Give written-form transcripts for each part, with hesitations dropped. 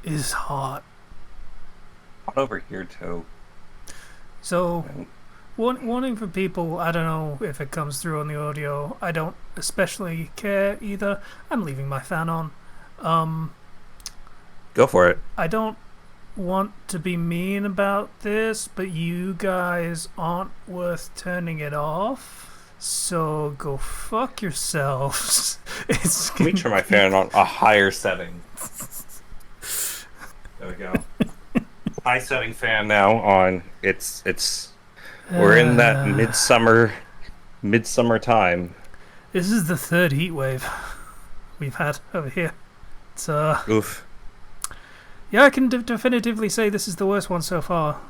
is hot. Hot over here too. So, warning for people, I don't know if it comes through on the audio. I don't especially care either. I'm leaving my fan on. Um, Go for it. I don't want to be mean about this, but you guys aren't worth turning it off. So go fuck yourselves. It's Let me turn my fan on a higher setting. There we go. High setting fan now on. It's. We're in that midsummer time. This is the third heat wave we've had over here. It's Oof. yeah, I can definitively say this is the worst one so far.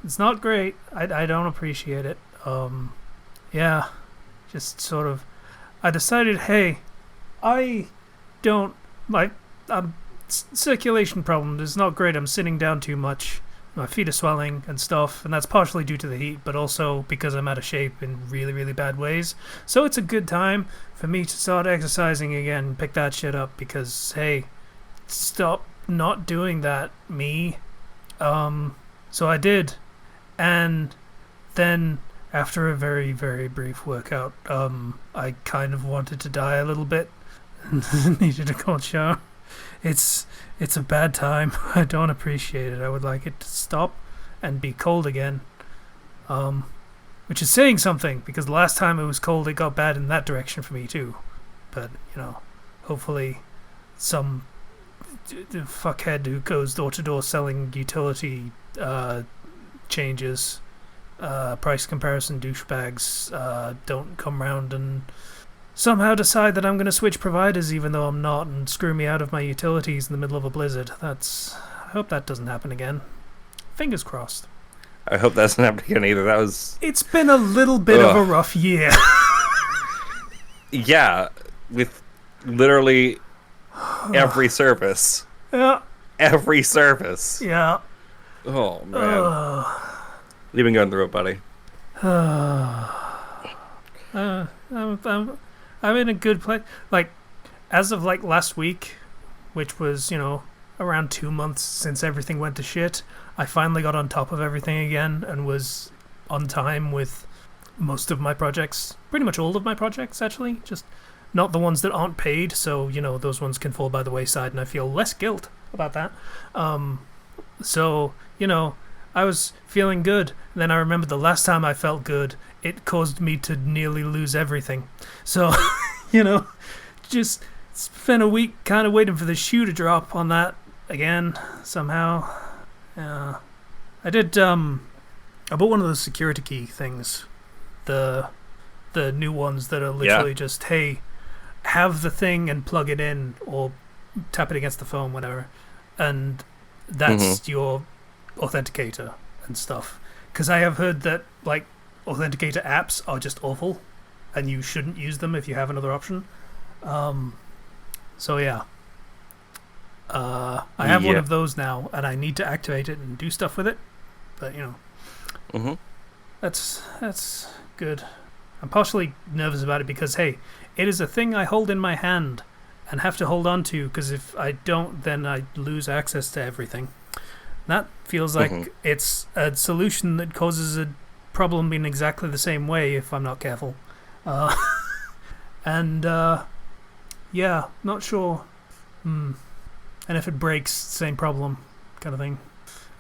It's not great. I don't appreciate it. Yeah, just sort of. I decided, hey, I don't like. Circulation problem is not great. I'm sitting down too much. My feet are swelling and stuff, and that's partially due to the heat, but also because I'm out of shape in really, really bad ways. So it's a good time for me to start exercising again, pick that shit up, because, hey, stop not doing that, me. So I did, and then after a very, very brief workout, I kind of wanted to die a little bit and needed a cold shower. It's a bad time. I don't appreciate it. I would like it to stop and be cold again. Which is saying something, because the last time it was cold, it got bad in that direction for me too. But, hopefully some fuckhead who goes door to door selling utility changes, price comparison douchebags don't come round and somehow decide that I'm going to switch providers even though I'm not, and screw me out of my utilities in the middle of a blizzard. I hope that doesn't happen again. Fingers crossed. I hope that doesn't happen again either. That was... It's been a little bit of a rough year. Yeah, with literally every service. Yeah. Every service. Yeah. Oh, man. You've been going through it, buddy. I'm in a good place. Like, as of like last week, which was, around 2 months since everything went to shit, I finally got on top of everything again and was on time with most of my projects. Pretty much all of my projects, actually. Just not the ones that aren't paid, so, those ones can fall by the wayside, and I feel less guilt about that. So, I was feeling good. And then I remembered the last time I felt good, it caused me to nearly lose everything. So, just spent a week kind of waiting for the shoe to drop on that again, somehow. I did, I bought one of those security key things. The new ones that are literally just, hey, have the thing and plug it in, or tap it against the phone, whatever. And that's your authenticator and stuff, because I have heard that like authenticator apps are just awful and you shouldn't use them if you have another option. So yeah, I have one of those now, and I need to activate it and do stuff with it, but that's good. I'm partially nervous about it because, hey, it is a thing I hold in my hand and have to hold on to, because if I don't, then I lose access to everything. That feels like it's a solution that causes a problem in exactly the same way if I'm not careful. Yeah, not sure. And if it breaks, same problem, kind of thing.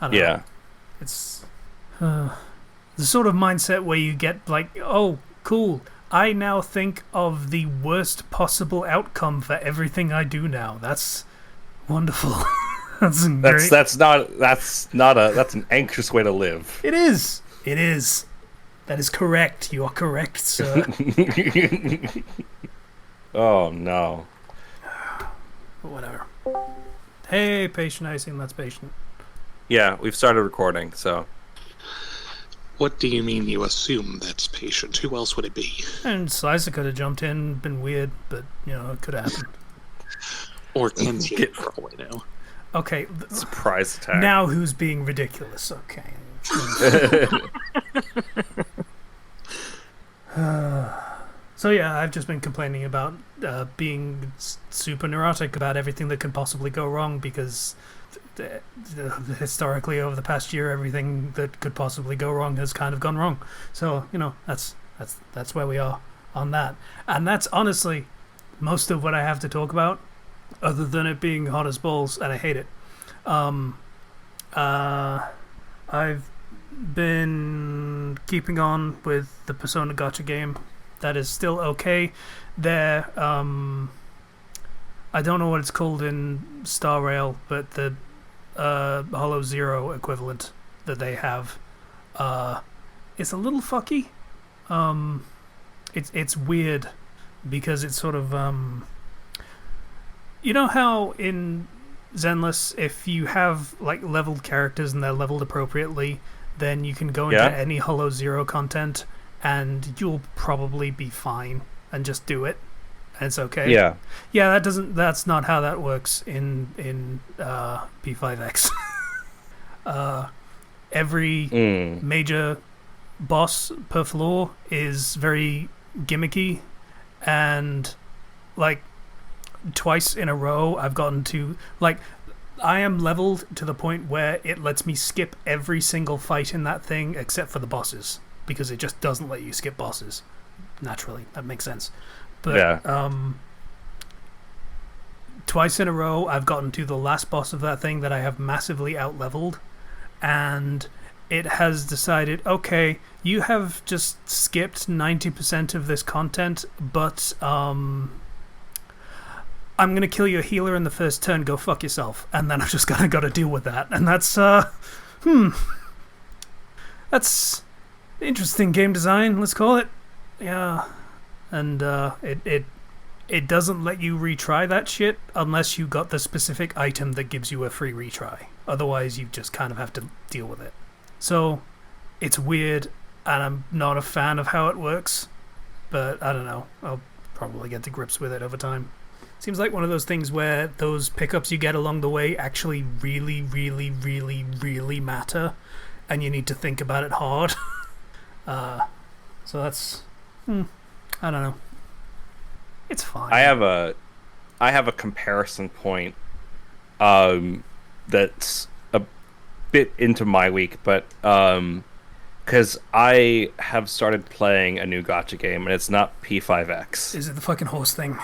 I don't know. It's the sort of mindset where you get like, oh, cool, I now think of the worst possible outcome for everything I do now. That's wonderful. That's an anxious way to live. It is. That is correct. You are correct, sir. Oh no. But whatever. Hey, patient icing, that's patient. Yeah, we've started recording, so. What do you mean you assume that's patient? Who else would it be? And Slicer could have jumped in, been weird, but, it could have happened. Or Kenzie, for all we know. Okay. Surprise attack. Now who's being ridiculous? Okay. So So yeah, I've just been complaining about being super neurotic about everything that can possibly go wrong because historically over the past year, everything that could possibly go wrong has kind of gone wrong. So that's where we are on that, and that's honestly most of what I have to talk about, other than it being hot as balls, and I hate it. I've been keeping on with the Persona Gacha game. That is still okay. There, I don't know what it's called in Star Rail, but the Hollow Zero equivalent that they have, it's a little fucky. It's weird because it's sort of you know how in Zenless, if you have like leveled characters and they're leveled appropriately, then you can go into any Hollow Zero content and you'll probably be fine and just do it, and it's okay. Yeah. That's not how that works in P5X. Every major boss per floor is very gimmicky, and like twice in a row I've gotten to like I am leveled to the point where it lets me skip every single fight in that thing except for the bosses, because it just doesn't let you skip bosses naturally. That makes sense. But twice in a row I've gotten to the last boss of that thing that I have massively out-leveled, and it has decided, okay, you have just skipped 90% of this content, but I'm going to kill your healer in the first turn, go fuck yourself. And then I've just got to deal with that. And that's, that's interesting game design, let's call it. Yeah. And it doesn't let you retry that shit unless you got the specific item that gives you a free retry. Otherwise, you just kind of have to deal with it. So, it's weird, and I'm not a fan of how it works. But, I don't know. I'll probably get to grips with it over time. Seems like one of those things where those pickups you get along the way actually really, really, really, really matter, and you need to think about it hard. So that's, I don't know. It's fine. I have a comparison point that's a bit into my week, but because I have started playing a new gacha game, and it's not P5X. Is it the fucking horse thing?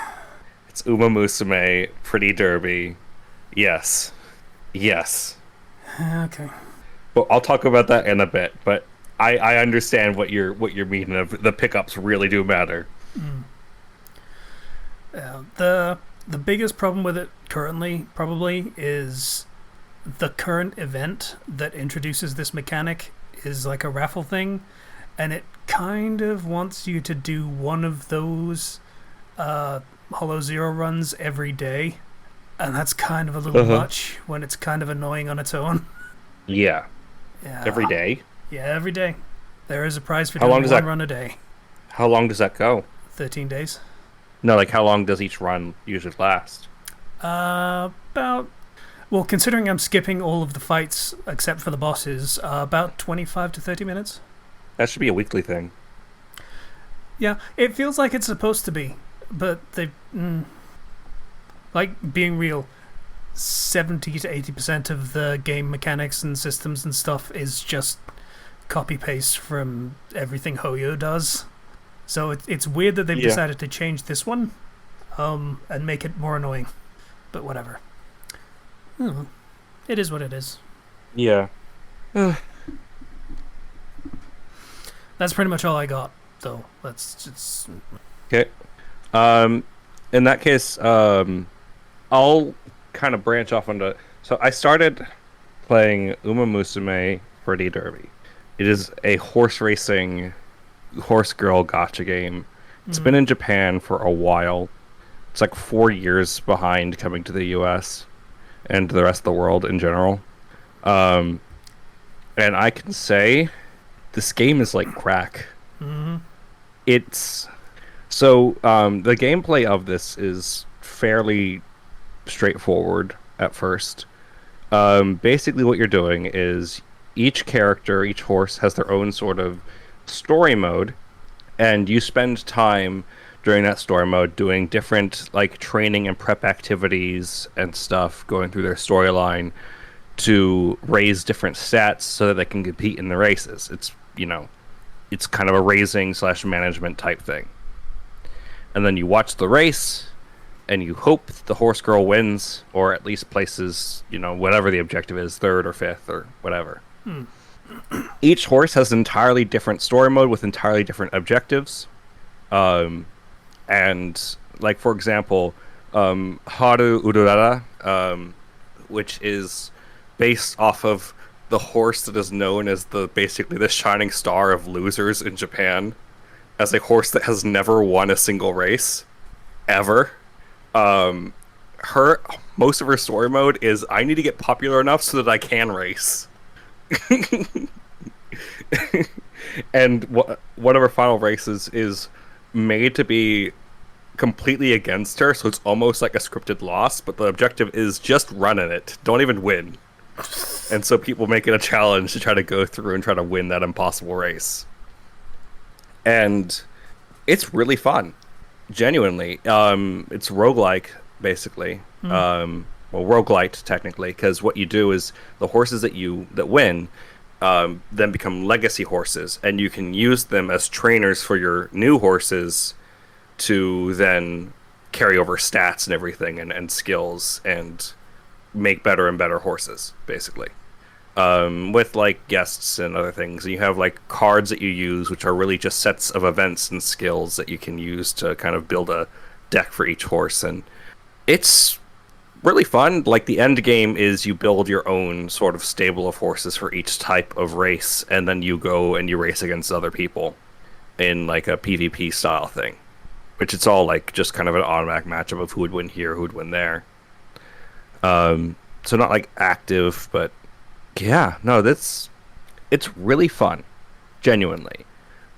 It's Uma Musume Pretty Derby. Yes. Okay. Well, I'll talk about that in a bit, but I understand what you're meaning of. The pickups really do matter. The biggest problem with it currently probably is the current event that introduces this mechanic is like a raffle thing, and it kind of wants you to do one of those Hollow Zero runs every day, and that's kind of a little much when it's kind of annoying on its own. Yeah. Every day? Yeah, every day. There is a prize for doing one run a day. How long does that go? 13 days. No, like how long does each run usually last? About... Well, considering I'm skipping all of the fights except for the bosses, about 25 to 30 minutes. That should be a weekly thing. Yeah, it feels like it's supposed to be, but they... like, being real, 70 to 80% of the game mechanics and systems and stuff is just copy-paste from everything Hoyo does. So it's weird that they've decided to change this one and make it more annoying. But whatever. It is what it is. Yeah. That's pretty much all I got, though. That's just... Okay. In that case, I'll kind of branch off onto... So I started playing Uma Musume Pretty Derby. It is a horse racing, horse girl gacha game. It's been in Japan for a while. It's like 4 years behind coming to the US and the rest of the world in general. And I can say this game is like crack. It's... So, the gameplay of this is fairly straightforward at first. Basically what you're doing is each character, each horse has their own sort of story mode, and you spend time during that story mode, doing different like training and prep activities and stuff, going through their storyline to raise different stats so that they can compete in the races. It's, you know, it's kind of a raising slash management type thing. And then you watch the race and you hope the horse girl wins, or at least places, you know, whatever the objective is, third or fifth or whatever. Each horse has an entirely different story mode with entirely different objectives. And like, for example, Haru Ururara, which is based off of the horse that is known as basically the shining star of losers in Japan, as a horse that has never won a single race ever. Her most of her story mode is, I need to get popular enough so that I can race. And one of her final races is made to be completely against her, so it's almost like a scripted loss, but the objective is just run in it, don't even win. And so people make it a challenge to try to go through and try to win that impossible race. And it's really fun, genuinely. It's roguelike, basically. Well, roguelite, technically, because what you do is the horses that win then become legacy horses, and you can use them as trainers for your new horses to then carry over stats and everything, and skills, and make better and better horses, basically. With like guests and other things. And you have like cards that you use, which are really just sets of events and skills that you can use to kind of build a deck for each horse. And it's really fun. Like, the end game is you build your own sort of stable of horses for each type of race, and then you go and you race against other people in like a PvP style thing, which it's all like just kind of an automatic matchup of who would win here, who would win there. So not like active, but yeah, no, it's really fun, genuinely.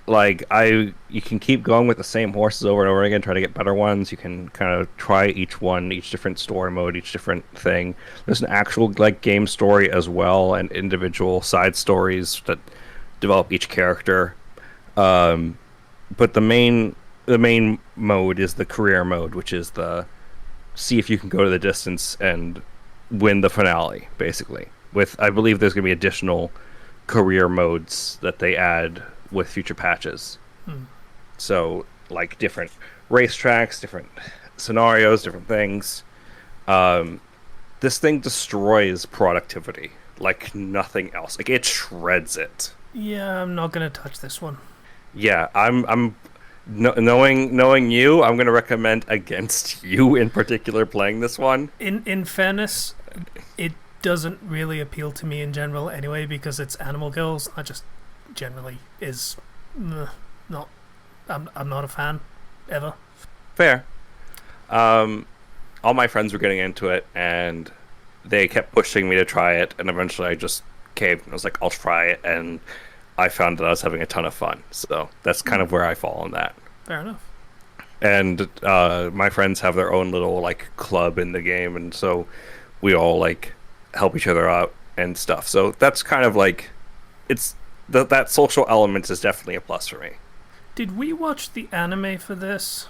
Like, you can keep going with the same horses over and over again, try to get better ones. You can kind of try each one, each different story mode, each different thing. There's an actual like game story as well, and individual side stories that develop each character. But the main mode is the career mode, which is the see if you can go to the distance and win the finale, basically. With, I believe there's going to be additional career modes that they add with future patches. So, like, different racetracks, different scenarios, different things. This thing destroys productivity like nothing else. Like, it shreds it. Yeah, I'm not gonna touch this one. Yeah, knowing you, I'm going to recommend against you in particular playing this one. In fairness, it doesn't really appeal to me in general anyway, because it's Animal Girls. I just generally is not. I'm not a fan ever. Fair. All my friends were getting into it, and they kept pushing me to try it, and eventually I just caved and I was like, I'll try it, and I found that I was having a ton of fun. So that's kind of where I fall on that. Fair enough. And my friends have their own little like club in the game, and so we all like help each other out and stuff. So that's kind of like, it's that social element is definitely a plus for me. Did we watch the anime for this?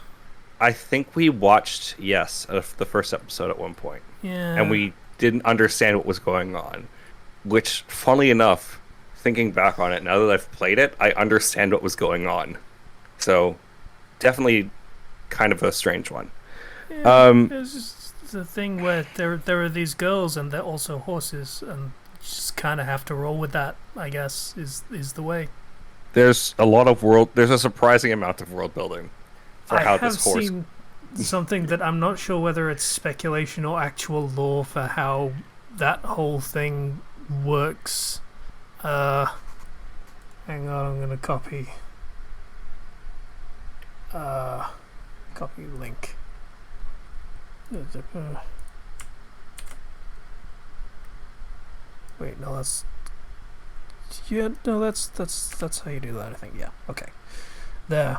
I think we watched, yes, the first episode at one point. Yeah. And we didn't understand what was going on, which, funnily enough, thinking back on it, now that I've played it, I understand what was going on. So, definitely kind of a strange one. Yeah, it's just the thing where there are these girls and they're also horses, and you just kind of have to roll with that, I guess, is the way. There's a surprising amount of world building for how this horse... I have seen something that I'm not sure whether it's speculation or actual lore for how that whole thing works. Hang on, I'm gonna copy link. Wait, no, that's how you do that, I think. Yeah, okay. There.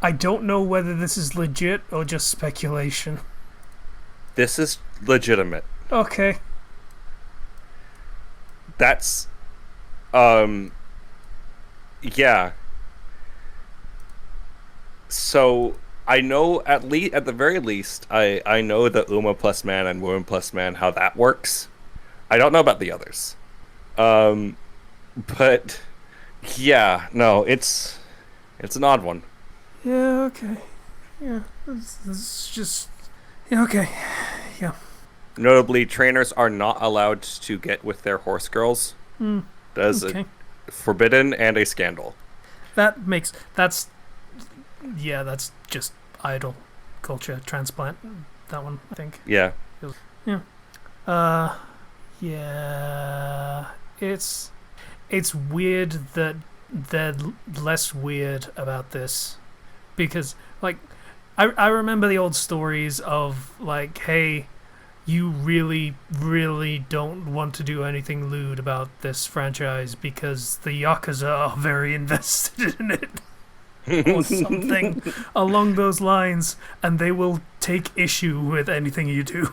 I don't know whether this is legit or just speculation. This is legitimate. Okay. That's yeah. So I know at the very least I know the Uma plus man and woman plus man how that works. I don't know about the others. Um, but yeah, no, it's an odd one. Yeah, okay. Yeah, this is just... Yeah, okay. Yeah. Notably, trainers are not allowed to get with their horse girls. Mm, That is okay. forbidden and a scandal. That makes... That's... Yeah, that's just idol culture transplant. That one, I think. Yeah. Yeah. Uh... Yeah... It's weird that they're less weird about this. Because, like... I remember the old stories of, like, hey... You really, really don't want to do anything lewd about this franchise because the Yakuza are very invested in it, or something along those lines, and they will take issue with anything you do.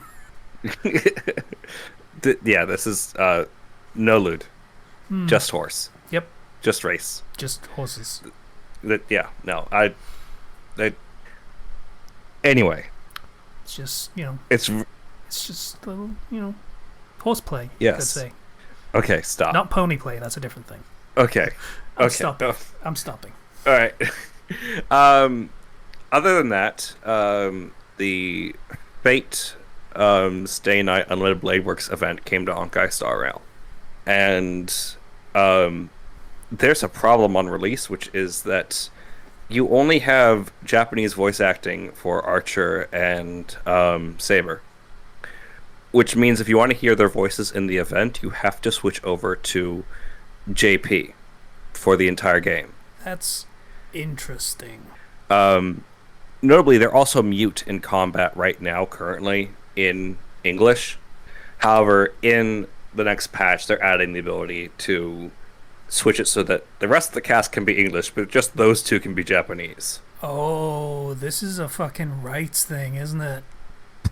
Yeah, this is no lewd, just horse. Yep, Just race. just horses. Yeah, no, I. Anyway, It's just, it's just little, horseplay, you could yes. say. Okay, stop. Not pony play, that's a different thing. Okay, I'm okay. stopping. No. I'm stopping. All right. Other than that, the Fate Stay Night Unlimited Blade Works event came to Honkai Star Rail, and there's a problem on release, which is that you only have Japanese voice acting for Archer and Saber, which means if you want to hear their voices in the event, you have to switch over to JP for the entire game. That's interesting. Notably, they're also mute in combat right now, currently, in English. However, in the next patch, they're adding the ability to switch it so that the rest of the cast can be English, but just those two can be Japanese. Oh, this is a fucking rights thing, isn't it?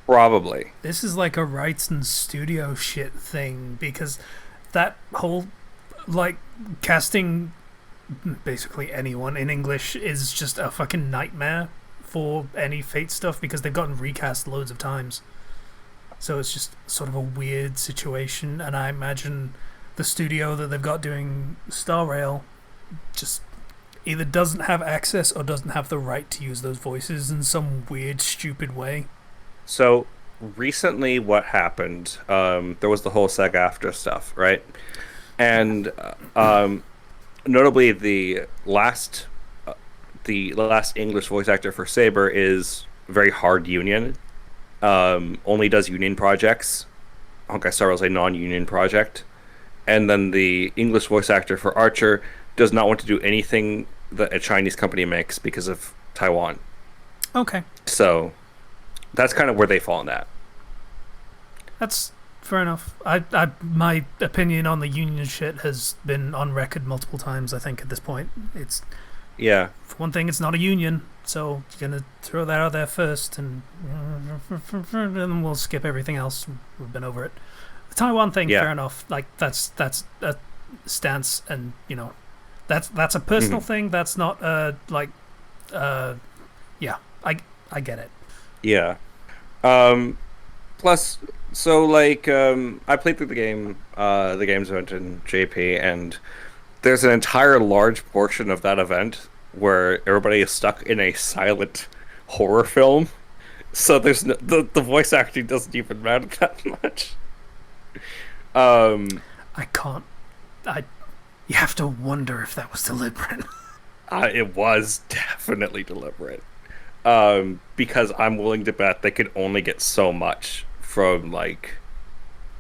Probably. This is like a rights and studio shit thing, because that whole, like, casting basically anyone in English is just a fucking nightmare for any Fate stuff, because they've gotten recast loads of times. So it's just sort of a weird situation, and I imagine the studio that they've got doing Star Rail just either doesn't have access or doesn't have the right to use those voices in some weird, stupid way. So, recently what happened, there was the whole SAG-AFTRA stuff, right? And notably the last English voice actor for Saber is very hard union. Only does union projects. Honkai Star Rail is a non-union project. And then the English voice actor for Archer does not want to do anything that a Chinese company makes because of Taiwan. Okay. So that's kind of where they fall in that. That's fair enough. My opinion on the union shit has been on record multiple times, I think, at this point. It's, Yeah. for one thing, it's not a union, so you're going to throw that out there first, and then we'll skip everything else. We've been over it. The Taiwan thing, Yeah. fair enough. Like, that's a stance, and, that's a personal thing. That's not, yeah, I get it. Yeah. Plus, so like, I played through the games event in JP, and there's an entire large portion of that event where everybody is stuck in a silent horror film. So there's the voice acting doesn't even matter that much. I can't. You have to wonder if that was deliberate. It was definitely deliberate. Because I'm willing to bet they could only get so much from like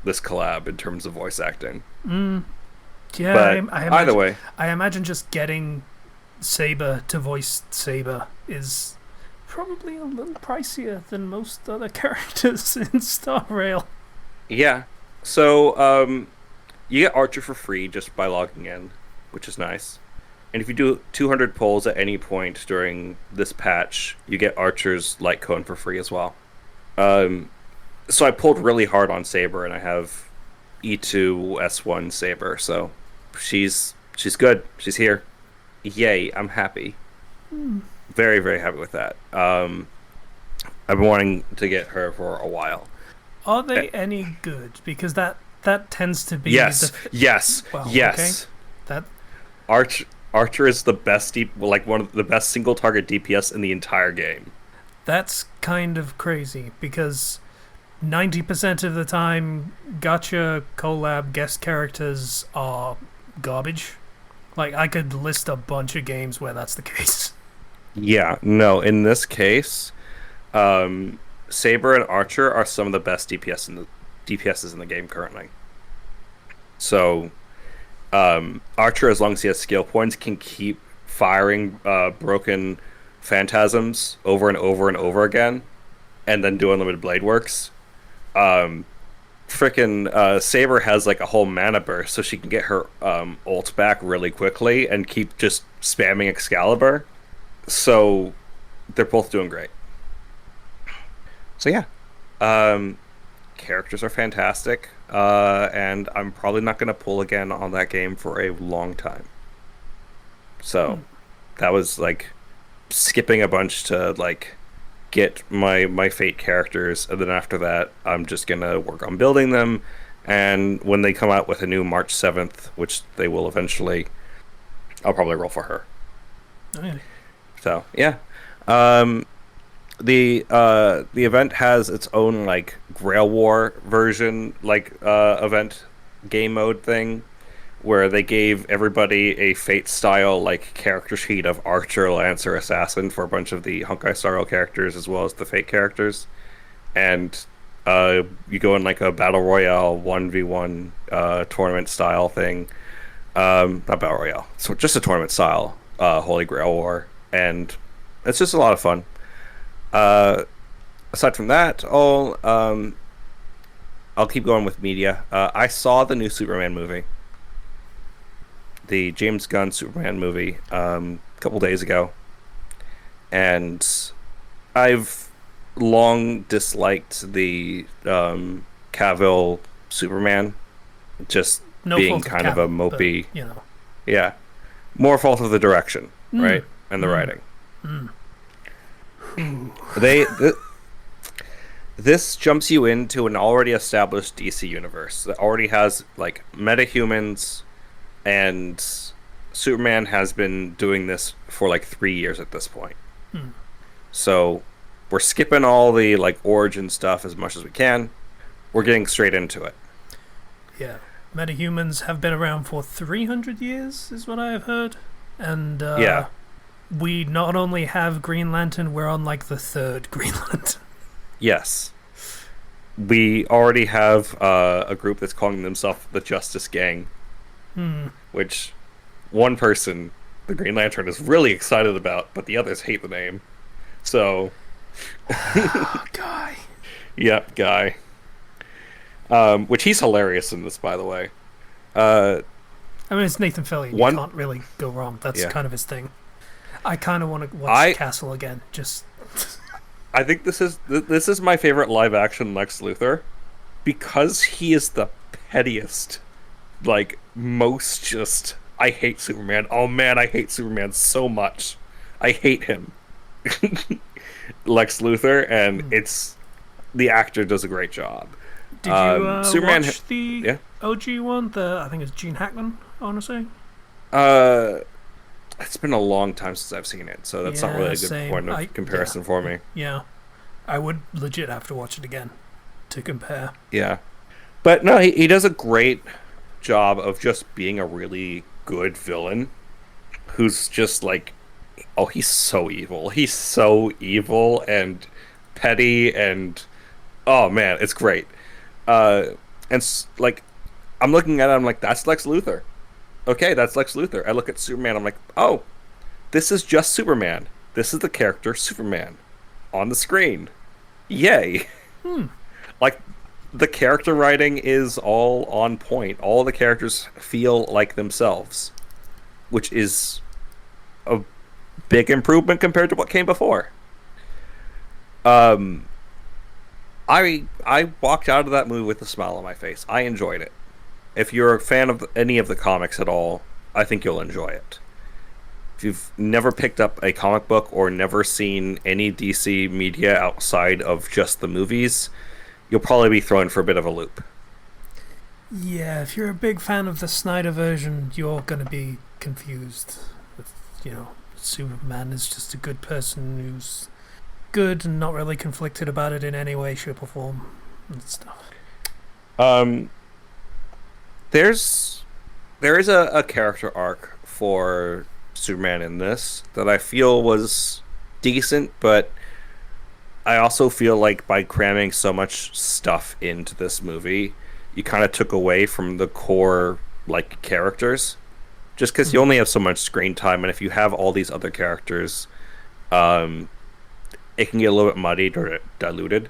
this collab in terms of voice acting. Yeah, But I imagine, either way, I imagine just getting Saber to voice Saber is probably a little pricier than most other characters in Star Rail. yeah. So you get Archer for free just by logging in, which is nice. And if you do 200 polls at any point during this patch, you get Archer's light cone for free as well. So I pulled really hard on Saber, and I have E2 S1 Saber, so she's good. She's here. Yay! I'm happy. Very, very happy with that. I've been wanting to get her for a while. Are they any good? Because that tends to be Yes, the yes, well, yes. okay. That Archer is the best one of the best single target DPS in the entire game. that's kind of crazy because 90% of the time, gacha collab guest characters are garbage. Like, I could list a bunch of games where that's the case. Yeah, no, in this case, Saber and Archer are some of the best DPSs in the game currently. So, Archer, as long as he has skill points, can keep firing broken phantasms over and over and over again, and then do unlimited blade works. Frickin' Saber has like a whole mana burst, so she can get her ult back really quickly and keep just spamming Excalibur. So they're both doing great. So yeah, characters are fantastic, and I'm probably not going to pull again on that game for a long time. So that was like skipping a bunch to like get my Fate characters, and then after that, I'm just gonna work on building them. And when they come out with a new March 7th, which they will eventually, I'll probably roll for her. Okay. So yeah, the event has its own like Grail War version, like event game mode thing, where they gave everybody a Fate style like character sheet of Archer, Lancer, Assassin for a bunch of the Honkai style characters as well as the Fate characters, and you go in like a battle royale 1v1 tournament style thing. Not battle royale, so just a tournament style Holy Grail War, and it's just a lot of fun. Aside from that, I'll keep going with media. I saw the new Superman movie, the James Gunn Superman movie, a couple days ago, and I've long disliked the Cavill Superman, just No being fault of kind of a Cavill, mopey. but, you know. Yeah, more fault of the direction, right, and the writing. This jumps you into an already established DC universe that already has like metahumans, and Superman has been doing this for like 3 years at this point. So we're skipping all the like origin stuff as much as we can. We're getting straight into it. Yeah. Metahumans have been around for 300 years, is what I have heard. And Yeah. we not only have Green Lantern, we're on like the third Green Lantern. Yes. We already have a group that's calling themselves the Justice Gang, which one person, the Green Lantern, is really excited about, but the others hate the name. So, Guy. yep, Guy. Which he's hilarious in this, by the way. I mean, it's Nathan Fillion. One- You can't really go wrong. That's Yeah. kind of his thing. I kind of want to watch Castle again. Just I think this is my favorite live action Lex Luthor, because he is the pettiest, like most just. I hate Superman. Oh man, I hate Superman so much. I hate him. Lex Luthor, and the actor does a great job. did you Superman watch the OG one? I think it's Gene Hackman. I want to say. It's been a long time since I've seen it, so that's not really a good same. point of comparison for me. Yeah, I would legit have to watch it again to compare. Yeah. But no, he does a great job of just being a really good villain who's just like, oh, he's so evil. He's so evil and petty, and oh man, it's great. Like, I'm looking at it, I'm like, that's Lex Luthor. Okay, that's Lex Luthor. I look at Superman, I'm like, oh, this is just Superman. This is the character Superman on the screen. Yay. Like, the character writing is all on point. All the characters feel like themselves, which is a big improvement compared to what came before. I walked out of that movie with a smile on my face. I enjoyed it. If you're a fan of any of the comics at all, I think you'll enjoy it. if you've never picked up a comic book or never seen any DC media outside of just the movies, you'll probably be thrown for a bit of a loop. Yeah, if you're a big fan of the Snyder version, you're going to be confused. With, Superman is just a good person who's good and not really conflicted about it in any way, shape, or form and stuff. There is a character arc for Superman in this that I feel was decent, but I also feel like by cramming so much stuff into this movie, you kind of took away from the core like characters, just because you only have so much screen time, and if you have all these other characters, it can get a little bit muddied or diluted.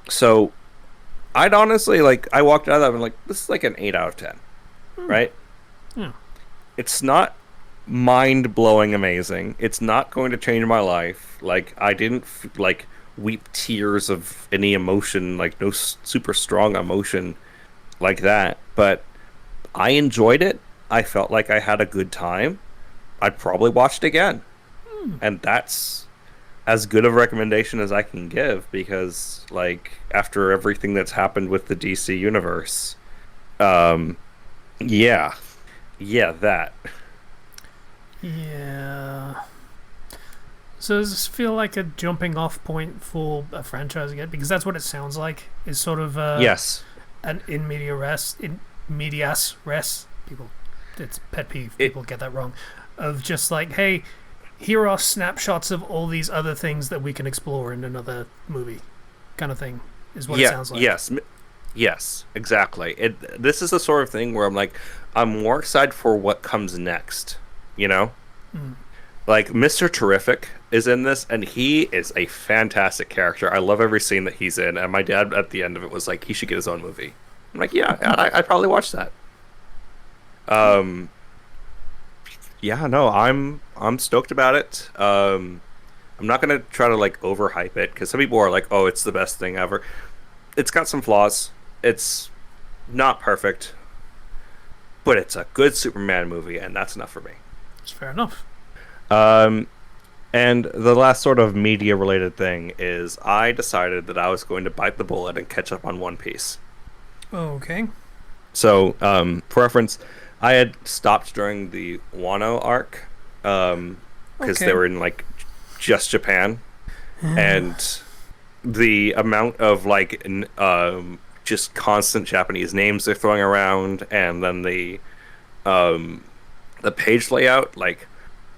So I'd honestly I walked out of that and like, this is like an 8 out of 10, right? Yeah. It's not mind-blowing amazing. It's not going to change my life. Like, I didn't weep tears of any emotion, like no super strong emotion like that, but I enjoyed it. I felt like I had a good time. I'd probably watch it again. And that's as good of a recommendation as I can give, because like after everything that's happened with the DC universe, that. Yeah. So does this feel like a jumping off point for a franchise again? Because that's what it sounds like. Is sort of Yes. an in medias res. People, it's pet peeve. People get that wrong. Of just like, hey, here are snapshots of all these other things that we can explore in another movie, kind of thing, is what it sounds like. Yes, exactly. This is the sort of thing where I'm more excited for what comes next, Like, Mr. Terrific is in this, and he is a fantastic character. I love every scene that he's in, and my dad at the end of it was like, he should get his own movie. I'm like, yeah, I'd probably watch that. Yeah, no, I'm stoked about it. I'm not gonna try to overhype it, because some people are like, oh, it's the best thing ever. It's got some flaws. It's not perfect, but it's a good Superman movie, and that's enough for me. It's fair enough. And the last sort of media related thing is I decided that I was going to bite the bullet and catch up on One Piece. Okay. So, for reference, I had stopped during the Wano arc, because they were in just Japan, and the amount of just constant Japanese names they're throwing around, and then the page layout,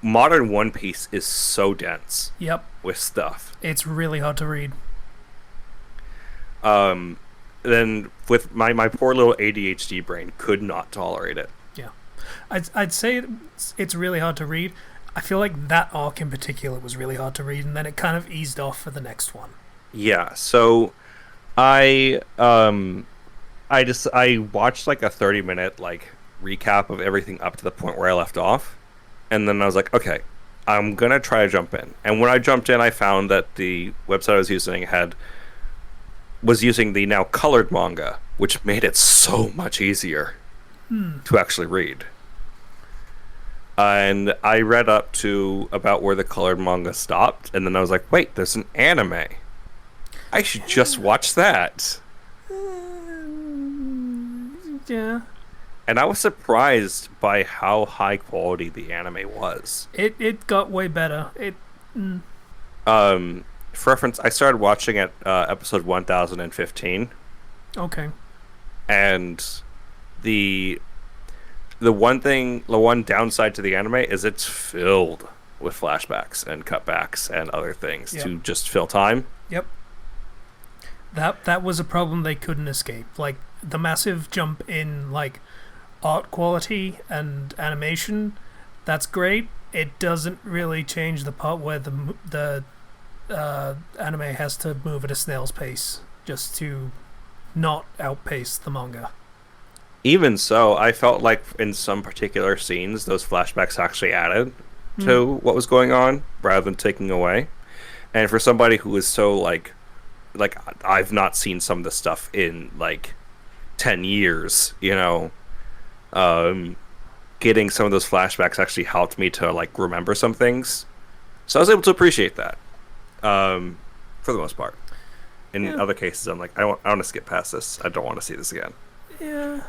modern One Piece is so dense. Yep. With stuff. It's really hard to read. Then with my poor little ADHD brain could not tolerate it. Yeah. I'd say it's really hard to read. I feel like that arc in particular was really hard to read, and then it kind of eased off for the next one. Yeah, so I watched a 30-minute recap of everything up to the point where I left off. And then I was like, okay, I'm going to try to jump in. And when I jumped in, I found that the website I was using was using the now colored manga, which made it so much easier to actually read. And I read up to about where the colored manga stopped, and then I was like, wait, there's an anime. I should just watch that. Yeah. And I was surprised by how high quality the anime was. It got way better. For reference, I started watching at episode 1015. Okay. And the one downside to the anime is it's filled with flashbacks and cutbacks and other things to just fill time. Yep. That was a problem they couldn't escape. The massive jump in art quality and animation, that's great. It doesn't really change the part where the anime has to move at a snail's pace just to not outpace the manga. Even so, I felt like in some particular scenes, those flashbacks actually added to what was going on rather than taking away. And for somebody who is so I've not seen some of this stuff in 10 years, getting some of those flashbacks actually helped me to like remember some things. So I was able to appreciate that, for the most part. In other cases, I'm like, I want to skip past this. I don't want to see this again. Yeah.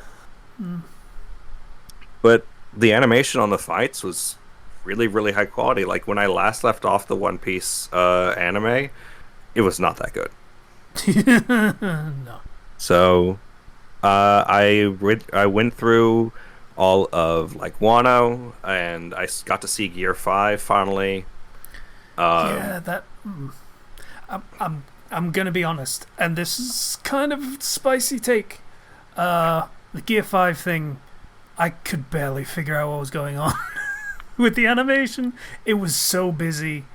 But the animation on the fights was really, really high quality. Like when I last left off the One Piece anime, it was not that good. No. So I went through all of like Wano, and I got to see Gear 5 finally. I'm gonna be honest, and this is kind of a spicy take. The Gear 5 thing, I could barely figure out what was going on with the animation. It was so busy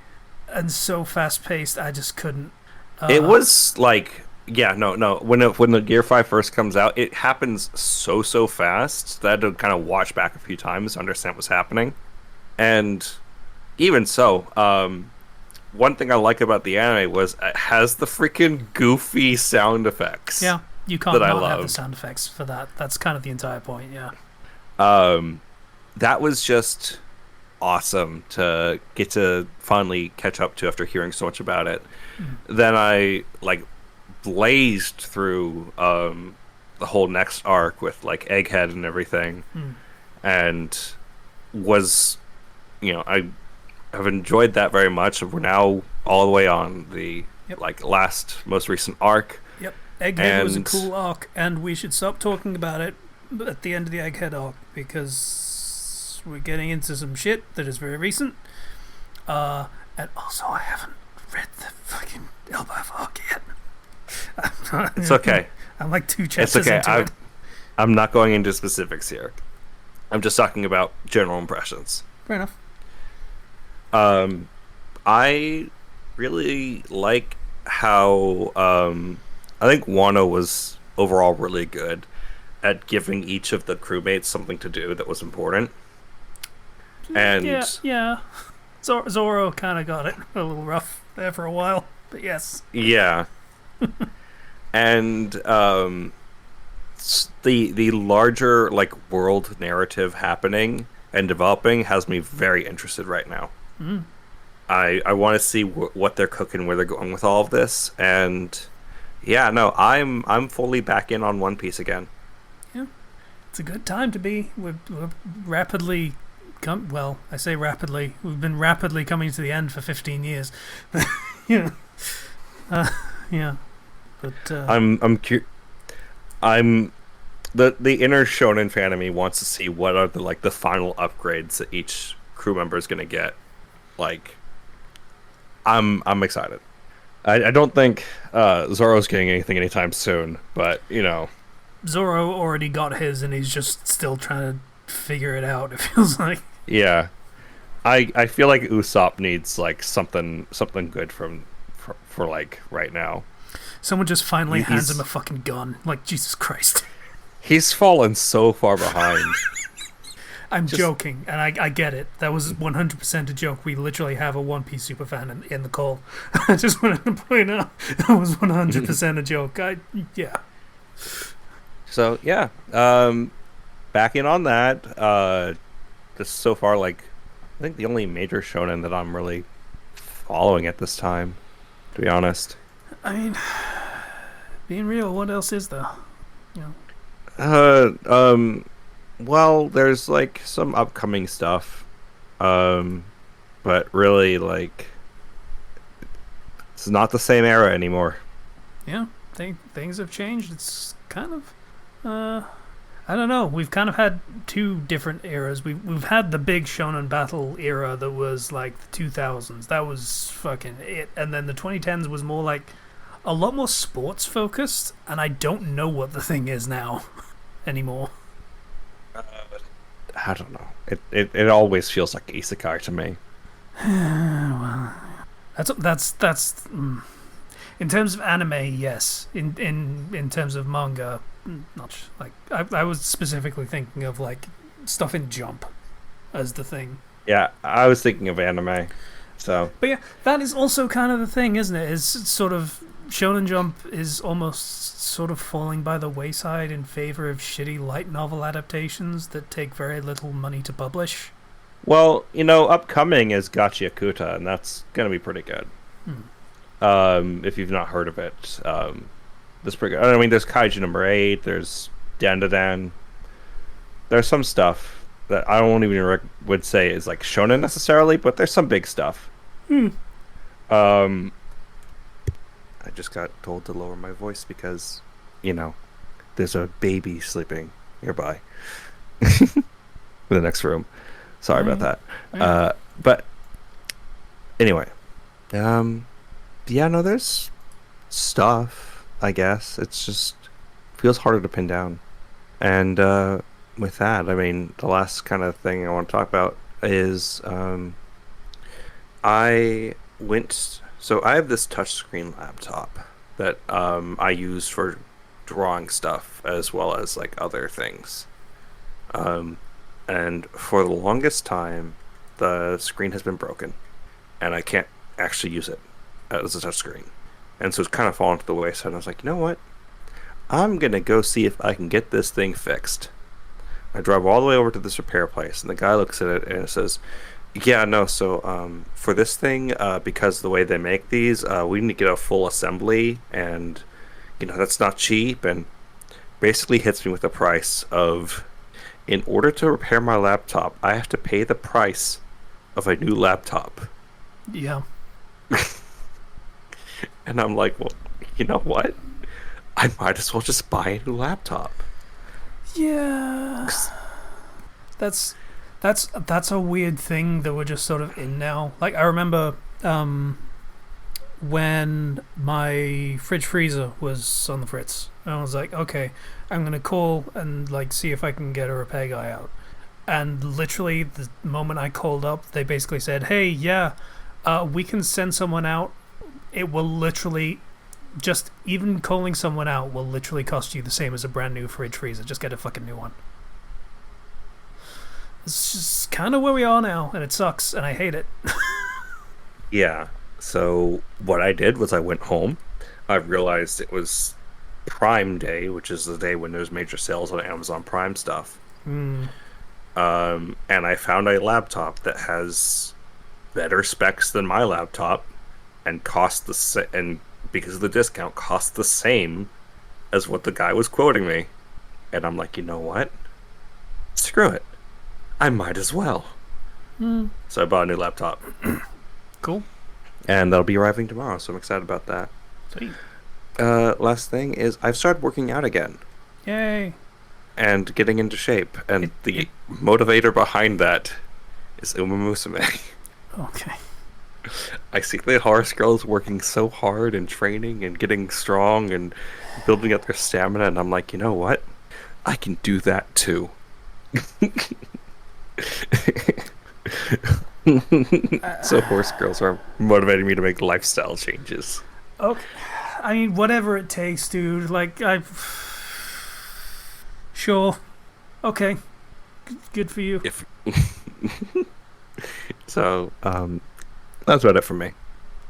and so fast paced. I just couldn't. It was like, yeah, no. When the Gear 5 first comes out, it happens so fast that I had to kind of watch back a few times to understand what's happening. And even so, one thing I like about the anime was it has the freaking goofy sound effects. Yeah, you can't not have the love. sound effects for that. That's kind of the entire point, yeah. That was just awesome to get to finally catch up to after hearing so much about it. Then I like blazed through the whole next arc with like Egghead and everything, and was, I have enjoyed that very much. We're now all the way on the like most recent arc. Yep, Egghead was a cool arc, and we should stop talking about it at the end of the Egghead arc because we're getting into some shit that is very recent. And also, I haven't read the fucking Elbaf arc yet. It's okay. I'm like 2 chapters into it. I'm not going into specifics here. I'm just talking about general impressions. Fair enough. I really like how I think Wano was overall really good at giving each of the crewmates something to do that was important. And yeah. Zoro kind of got it a little rough there for a while, but yes. Yeah. And the larger like world narrative happening and developing has me very interested right now. I want to see what they're cooking, where they're going with all of this, and yeah, no, I'm fully back in on One Piece again. Yeah, it's a good time to be. We're rapidly I say rapidly. We've been rapidly coming to the end for 15 years. Yeah, yeah, but the inner shonen fan of me wants to see what are the final upgrades that each crew member is going to get. Like, I'm excited. I don't think Zoro's getting anything anytime soon, but Zoro already got his, and he's just still trying to figure it out. It feels like. Yeah, I feel like Usopp needs like something good for like right now. Someone just finally hands him a fucking gun. Like, Jesus Christ. He's fallen so far behind. I'm joking, and I get it. That was 100% a joke. We literally have a One Piece superfan in the call. I just wanted to point out that was 100% a joke. Yeah. So, yeah. Back in on that. Just so far, like, I think the only major shonen that I'm really following at this time, to be honest. I mean, being real, what else is there? Well, there's like some upcoming stuff, but really, like, it's not the same era anymore. Yeah, things have changed. It's kind of, I don't know. We've kind of had 2 different eras. We've had the big shonen battle era that was like the 2000s. That was fucking it. And then the 2010s was more like a lot more sports focused. And I don't know what the thing is now anymore. I don't know. It always feels like isekai to me. Well, that's in terms of anime, yes. In terms of manga, not like I was specifically thinking of like stuff in Jump as the thing. Yeah, I was thinking of anime. So, but yeah, that is also kind of the thing, isn't it? Is sort of Shonen Jump is almost sort of falling by the wayside in favor of shitty light novel adaptations that take very little money to publish. Well, upcoming is Gachiakuta, and that's gonna be pretty good. If you've not heard of it, that's pretty good. I mean, there's Kaiju number 8. There's Dandadan. There's some stuff that I won't even would say is like shonen necessarily, but there's some big stuff. I just got told to lower my voice because, there's a baby sleeping nearby in the next room. Sorry about that. But anyway, no, there's stuff, I guess. It's just feels harder to pin down. And with that, I mean, the last kind of thing I want to talk about is I have this touchscreen laptop that I use for drawing stuff as well as like other things. And for the longest time, the screen has been broken, and I can't actually use it as a touchscreen. And so it's kind of fallen to the wayside. And I was like, you know what? I'm going to go see if I can get this thing fixed. I drive all the way over to this repair place, and the guy looks at it and it says, yeah, no, so for this thing, because of the way they make these, we need to get a full assembly, and, that's not cheap, and basically hits me with the price of, in order to repair my laptop, I have to pay the price of a new laptop. Yeah. And I'm like, well, you know what? I might as well just buy a new laptop. Yeah. That's a weird thing that we're just sort of in now. Like, I remember when my fridge freezer was on the fritz, and I was like, okay, I'm gonna call and like see if I can get a repair guy out. And literally the moment I called up, they basically said, hey, yeah, we can send someone out. It will literally, just even calling someone out will literally cost you the same as a brand new fridge freezer. Just get a fucking new one. It's just kind of where we are now, and it sucks, and I hate it. Yeah. So what I did was I went home. I realized it was Prime Day, which is the day when there's major sales on Amazon Prime stuff. And I found a laptop that has better specs than my laptop, and and because of the discount, cost the same as what the guy was quoting me. And I'm like, you know what? Screw it. I might as well. So I bought a new laptop. Cool. And that'll be arriving tomorrow, so I'm excited about that. Sweet. Last thing is I've started working out again. Yay. And getting into shape. And the motivator behind that is Uma Musume. Okay. I see the Horse Girls working so hard and training and getting strong and building up their stamina, and I'm like, you know what? I can do that too. So Horse Girls are motivating me to make lifestyle changes. Okay. I mean, whatever it takes, dude. Like, Sure. Okay. Good for you. So, that's about it for me.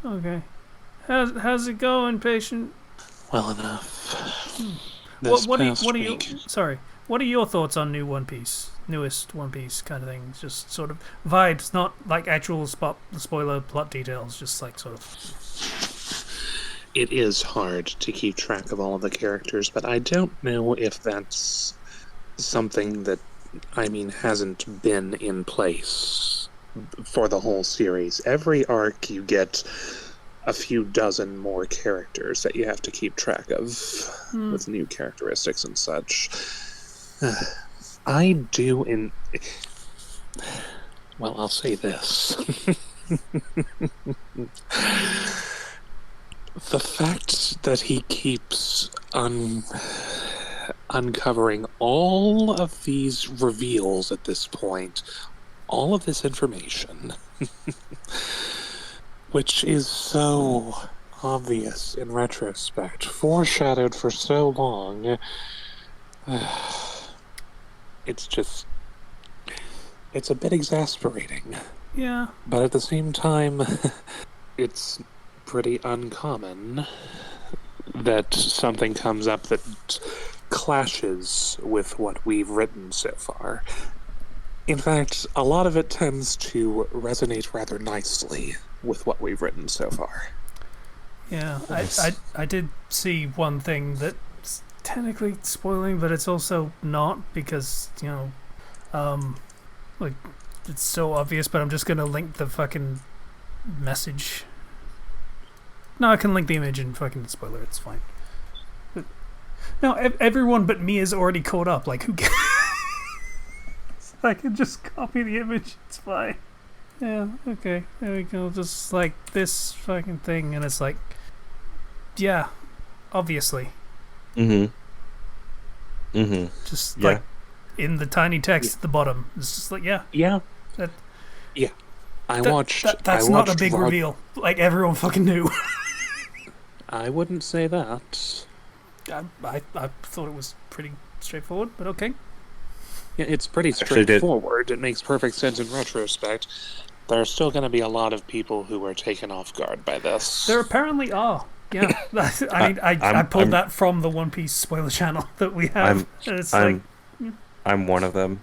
Okay. How's it going, patient? Well enough. What are your thoughts on newest One Piece kind of thing? Just sort of vibes, not like actual spoiler plot details, just like sort of. It is hard to keep track of all of the characters, but I don't know if that's something that, hasn't been in place for the whole series. Every arc you get a few dozen more characters that you have to keep track of with new characteristics and such. Well, I'll say this. The fact that he keeps uncovering all of these reveals at this point, all of this information, which is so obvious in retrospect, foreshadowed for so long, it's a bit exasperating. Yeah. But at the same time, it's pretty uncommon that something comes up that clashes with what we've written so far. In fact, a lot of it tends to resonate rather nicely with what we've written so far. Yeah, Nice. I did see one thing that's technically spoiling, but it's also not because, like, it's so obvious, but I'm just gonna link the fucking message. No, I can link the image and fucking spoiler, it's fine. But, no, everyone but me is already caught up, like, who cares? I can just copy the image, it's fine. Yeah, okay, there we go, just like this fucking thing, and it's like, yeah, obviously. Mm-hmm. Mm-hmm. Just Yeah. like in the tiny text at the bottom. It's just like, yeah. Yeah. That, Yeah. I that, watched. that's I not a watched big reveal. Like, everyone fucking knew. I wouldn't say that. I thought it was pretty straightforward, but okay. Yeah, it's pretty Actually did. straightforward. It makes perfect sense in retrospect. There are still going to be a lot of people who are taken off guard by this. There apparently are. Yeah. I mean, I pulled I'm- that from the One Piece spoiler channel that we have. And it's like, I'm one of them.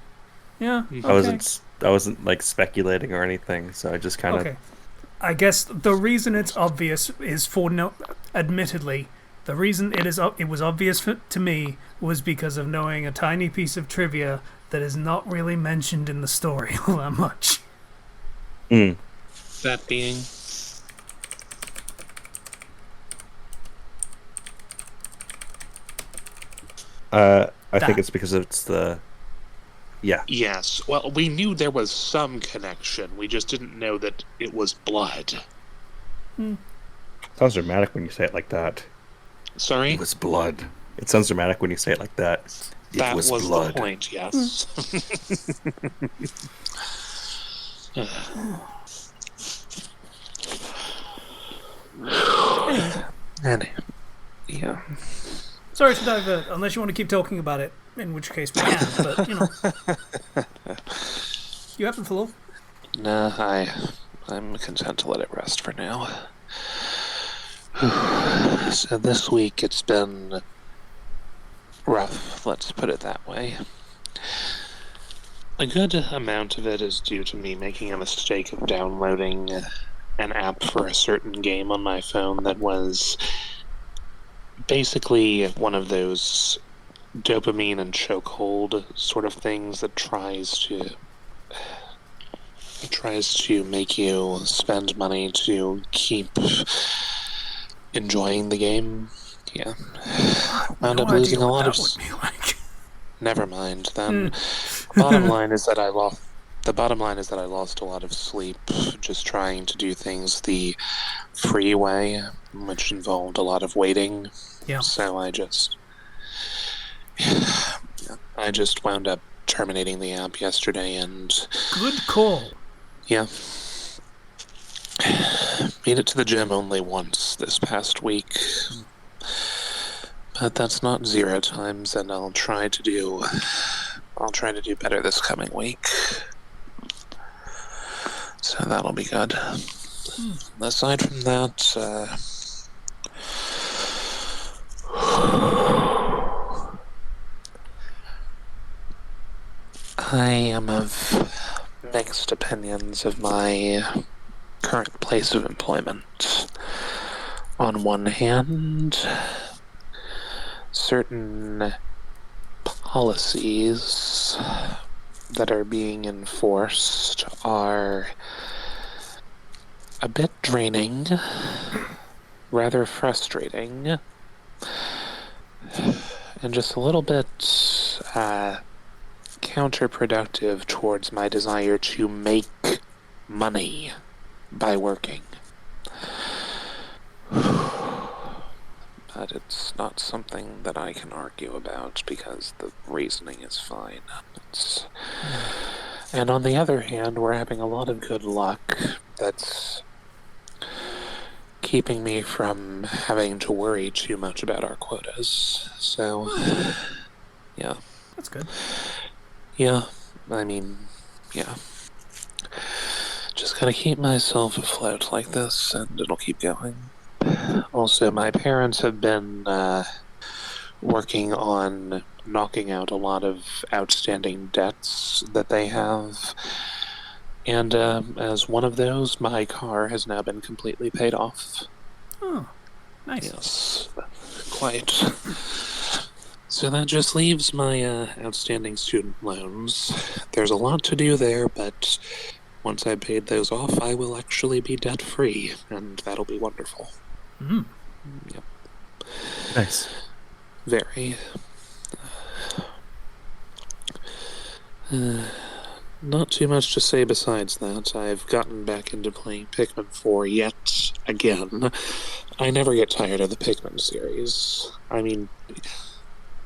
yeah, okay. I wasn't like speculating or anything, so I just kind of. Okay. I guess the reason it's obvious is for admittedly, the reason it was obvious to me was because of knowing a tiny piece of trivia that is not really mentioned in the story all that much. Mm. That being. I think it's because it's the. Yeah. Yes. Well, we knew there was some connection. We just didn't know that it was blood. Sounds dramatic when you say it like that. Sorry? It was blood. It sounds dramatic when you say it like that. It That was blood. the point, yes. And, yeah. Sorry to divert, unless you want to keep talking about it, in which case we can, but, You happen, Phil? Nah, I'm content to let it rest for now. So this week it's been rough, let's put it that way. A good amount of it is due to me making a mistake of downloading an app for a certain game on my phone that was basically one of those dopamine and chokehold sort of things that tries to make you spend money to keep enjoying the game. Yeah. Wound up losing a lot of... Like. Never mind, then. Bottom line is that I lost a lot of sleep just trying to do things the free way, which involved a lot of waiting. Yeah. So I just wound up terminating the app yesterday, and Good call. yeah. Made it to the gym only once this past week. But that's not 0 times, and I'll try to do better this coming week. So that'll be good. Aside from that, I am of mixed opinions of my current place of employment. On one hand, certain policies that are being enforced are a bit draining, rather frustrating, and just a little bit counterproductive towards my desire to make money by working. But it's not something that I can argue about because the reasoning is fine. And on the other hand, we're having a lot of good luck that's keeping me from having to worry too much about our quotas. So, yeah. That's good. Yeah, I mean, yeah. Just gotta keep myself afloat like this, and it'll keep going. Also, my parents have been working on knocking out a lot of outstanding debts that they have. And as one of those, my car has now been completely paid off. Oh, nice. Yes, quite. So that just leaves my outstanding student loans. There's a lot to do there, but once I've paid those off, I will actually be debt-free, and that'll be wonderful. Mm. Yep. Nice. Very. Not too much to say besides that. I've gotten back into playing Pikmin 4 yet again. I never get tired of the Pikmin series. I mean,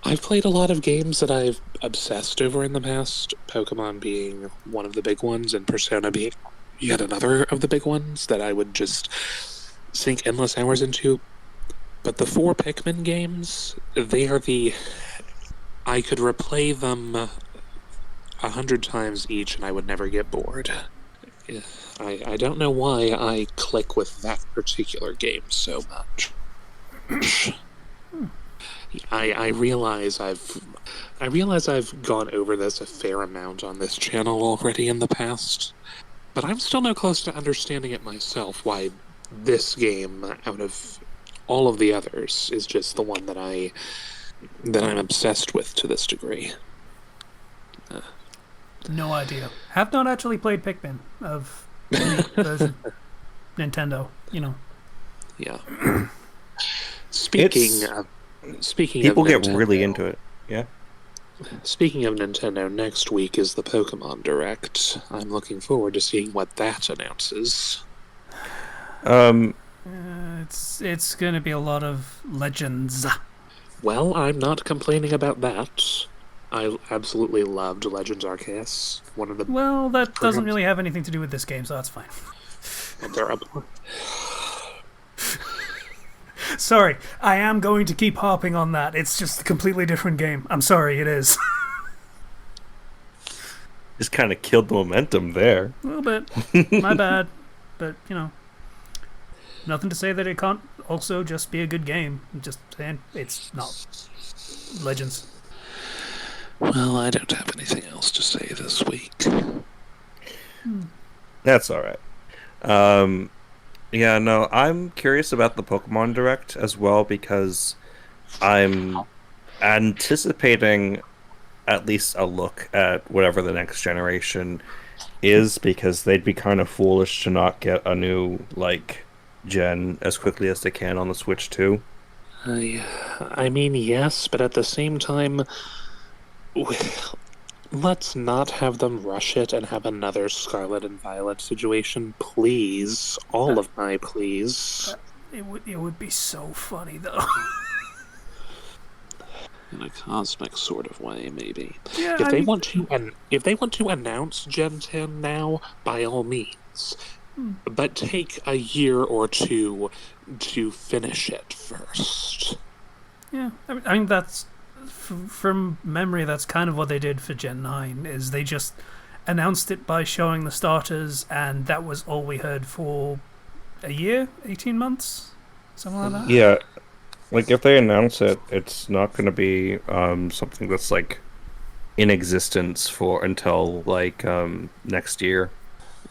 I've played a lot of games that I've obsessed over in the past, Pokemon being one of the big ones, and Persona being yet another of the big ones that I would just sink endless hours into. But the 4 Pikmin games, they are I could replay them 100 times each and I would never get bored. I don't know why I click with that particular game so much. I realize I've gone over this a fair amount on this channel already in the past, but I'm still no close to understanding it myself why this game, out of all of the others, is just the one that I'm obsessed with to this degree. No idea. Have not actually played Pikmin of any version. Nintendo, you know. Yeah. Speaking of People get Nintendo, really into it. Yeah. Speaking of Nintendo, next week is the Pokemon Direct. I'm looking forward to seeing what that announces. It's going to be a lot of legends. Well, I'm not complaining about that. I absolutely loved Legends Arceus. One of the Well, that doesn't really have anything to do with this game, so that's fine. They're up. Sorry, I am going to keep harping on that. It's just a completely different game. I'm sorry, it is. Just kind of killed the momentum there. A little bit. My bad. But, you know, nothing to say that it can't also just be a good game. I'm just saying it's not. Legends. Well, I don't have anything else to say this week. That's all right. Yeah, no, I'm curious about the Pokemon Direct as well because I'm anticipating at least a look at whatever the next generation is because they'd be kind of foolish to not get a new, gen as quickly as they can on the Switch too. I mean, yes, but at the same time, let's not have them rush it and have another Scarlet and Violet situation, please. All of my please. It would be so funny, though. In a cosmic sort of way, maybe. Yeah, if they want to announce Gen 10 now, by all means. But take a year or two to finish it first. Yeah, I mean that's from memory. That's kind of what they did for Gen 9. Is they just announced it by showing the starters, and that was all we heard for a year, 18 months, something like that. Yeah, if they announce it, it's not going to be something that's in existence for until next year.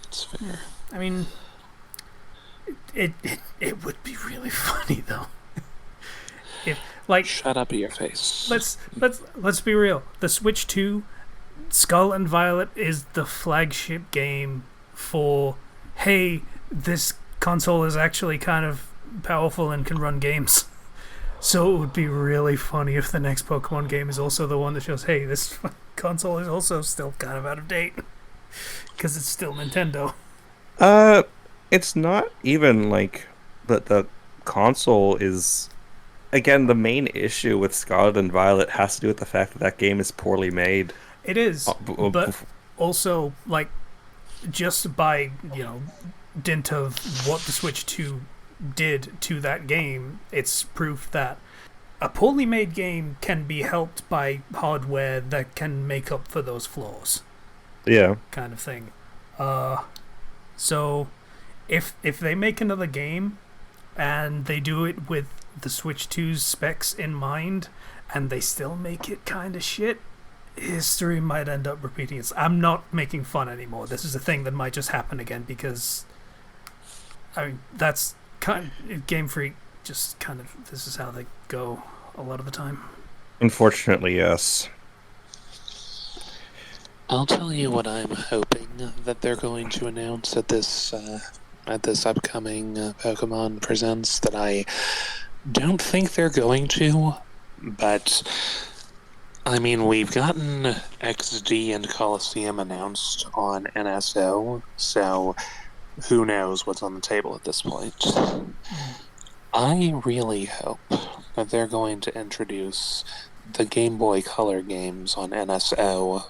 That's fair. I mean, it would be really funny though. If shut up your face. Let's be real. The Switch 2, Scarlet and Violet is the flagship game for, hey, this console is actually kind of powerful and can run games. So it would be really funny if the next Pokemon game is also the one that shows, hey, this console is also still kind of out of date. Because it's still Nintendo. It's not even the console is... Again, the main issue with Scarlet and Violet has to do with the fact that game is poorly made. It is, but also, just by, dint of what the Switch 2 did to that game, it's proof that a poorly made game can be helped by hardware that can make up for those flaws. Yeah. Kind of thing. So, if they make another game, and they do it with the Switch 2's specs in mind, and they still make it kind of shit, history might end up repeating itself. I'm not making fun anymore. This is a thing that might just happen again because, I mean, that's kind of, Game Freak just kind of, this is how they go a lot of the time. Unfortunately, yes. I'll tell you what I'm hoping that they're going to announce at this upcoming Pokemon Presents that I don't think they're going to, but I mean, we've gotten XD and Coliseum announced on NSO, so who knows what's on the table at this point. I really hope that they're going to introduce the Game Boy Color games on NSO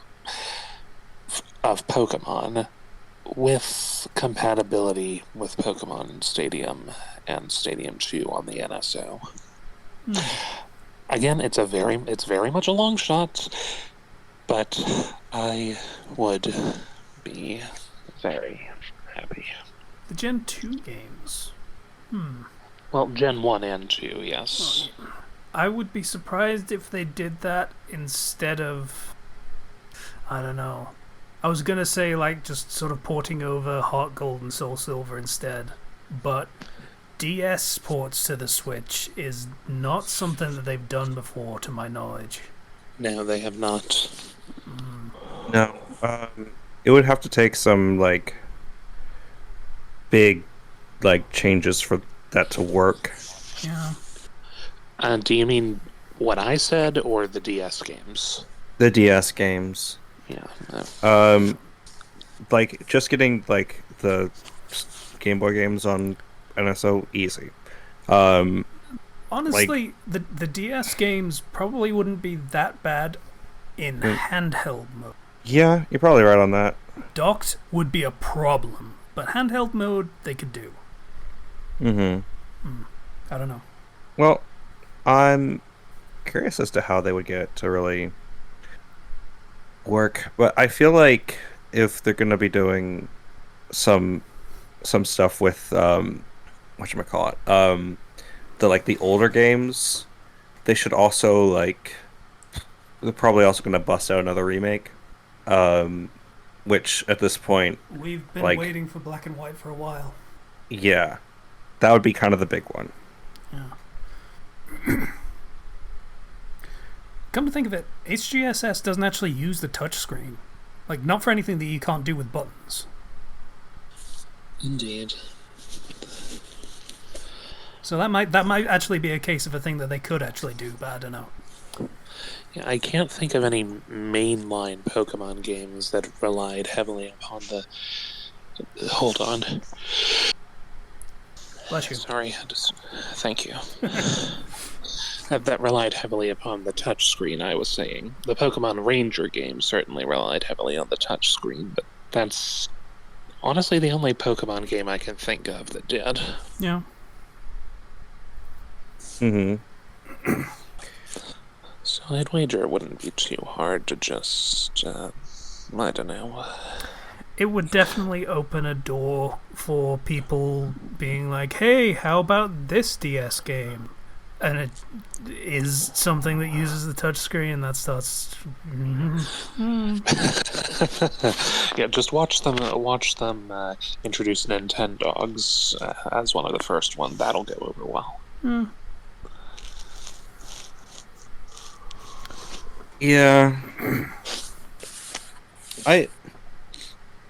of Pokemon with compatibility with Pokemon Stadium and Stadium 2 on the NSO. Again, it's very much a long shot, but I would be very happy. The Gen 2 games. Well, Gen 1 and 2, yes. I would be surprised if they did that instead of, I don't know. I was gonna say like just sort of porting over Heart Gold and Soul Silver instead, but DS ports to the Switch is not something that they've done before, to my knowledge. No, they have not. No. It would have to take some like big like changes for that to work. Yeah. Do you mean what I said or the DS games? The DS games. Yeah. Like just getting like the Game Boy games on NSO easy. Honestly, the DS games probably wouldn't be that bad in handheld mode. Yeah, you're probably right on that. Docked would be a problem, but handheld mode they could do. I don't know. Well, I'm curious as to how they would get it to really work, but I feel like if they're going to be doing some stuff with whatchamacallit, the older games, they should also like they're probably also going to bust out another remake, which at this point we've been like, waiting for Black and White for a while. Yeah, that would be kind of the big one. Yeah. Come to think of it, HGSS doesn't actually use the touchscreen. Like, not for anything that you can't do with buttons. Indeed. So that might actually be a case of a thing that they could actually do, but I don't know. Yeah, I can't think of any mainline Pokemon games that relied heavily upon the... Hold on. Bless you. Sorry, thank you. That relied heavily upon the touchscreen, I was saying. The Pokemon Ranger game certainly relied heavily on the touchscreen, but that's honestly the only Pokemon game I can think of that did. Yeah. So I'd wager it wouldn't be too hard to just, I don't know. It would definitely open a door for people being like, hey, how about this DS game? And it is something that uses the touchscreen, and that starts. Yeah, just watch them introduce Nintendogs as one of the first one. That'll go over well. Yeah.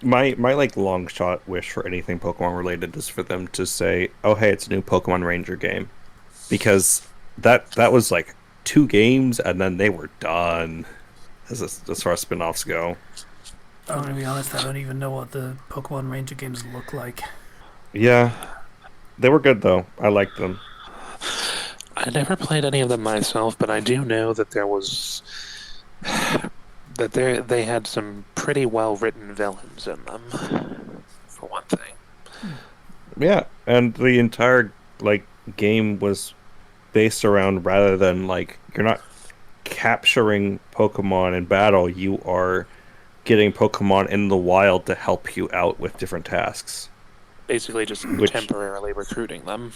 My like long shot wish for anything Pokemon related is for them to say, "Oh hey, it's a new Pokemon Ranger game," because that was like 2 games and then they were done as far as spin-offs go. I'm gonna be honest, I don't even know what the Pokemon Ranger games look like. Yeah, they were good though. I liked them. I never played any of them myself, but I do know that there was they had some pretty well written villains in them, for one thing. Yeah, and the entire like game was based around, rather than like you're not capturing Pokemon in battle, you are getting Pokemon in the wild to help you out with different tasks. Basically just temporarily recruiting them.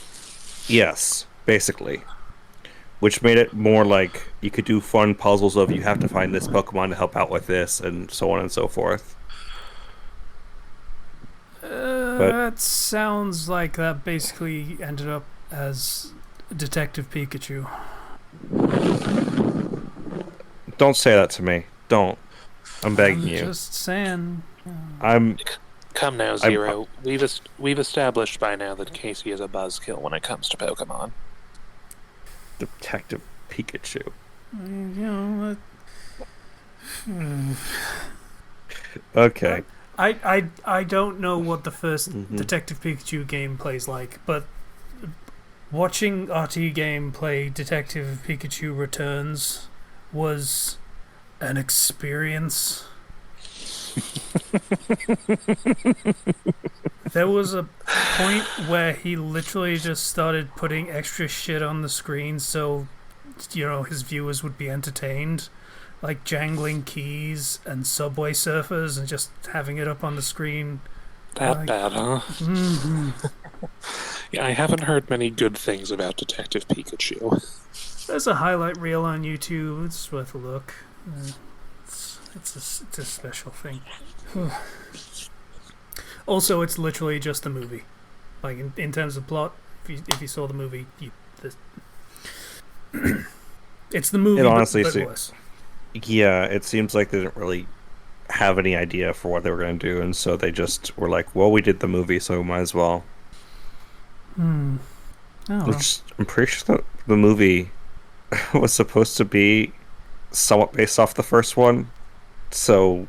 Yes, basically. Which made it more like you could do fun puzzles of you have to find this Pokemon to help out with this, and so on and so forth. But That sounds like that basically ended up as Detective Pikachu. don't say that to me. Don't. I'm begging I'm you. just saying. I'm Come now, I'm Zero. We've established by now that Casey is a buzzkill when it comes to Pokemon. Detective Pikachu. You know, Okay. I don't know what the first Mhm. Detective Pikachu game plays like, but watching RT Game play Detective Pikachu Returns was an experience. There was a point where he literally just started putting extra shit on the screen so, his viewers would be entertained. Like jangling keys and subway surfers and just having it up on the screen. That Like, bad, huh? hmm Yeah, I haven't heard many good things about Detective Pikachu. There's a highlight reel on YouTube. It's worth a look. It's a special thing. Also, it's literally just a movie. Like in terms of plot, if you saw the movie, it's the movie, It honestly but worse. Yeah, it seems like they didn't really have any idea for what they were going to do, and so they just were like, "Well, we did the movie, so we might as well." Hmm. Oh well. Which I'm pretty sure the movie was supposed to be somewhat based off the first one. So